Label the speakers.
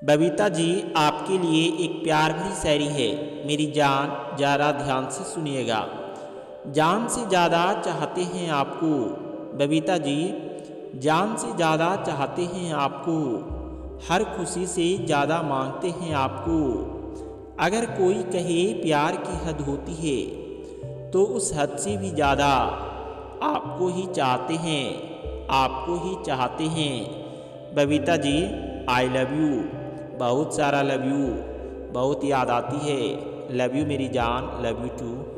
Speaker 1: बबीता जी, आपके लिए एक प्यार भरी शायरी है। मेरी जान, ज़रा ध्यान से सुनिएगा। जान से ज़्यादा चाहते हैं आपको। बबीता जी, जान से ज़्यादा चाहते हैं आपको, हर खुशी से ज़्यादा मांगते हैं आपको। अगर कोई कहे प्यार की हद होती है, तो उस हद से भी ज़्यादा आपको ही चाहते हैं, आपको ही चाहते हैं। Babita ji, I love you, बहुत सारा लव यू, बहुत याद आती है। लव यू मेरी जान, लव यू टू।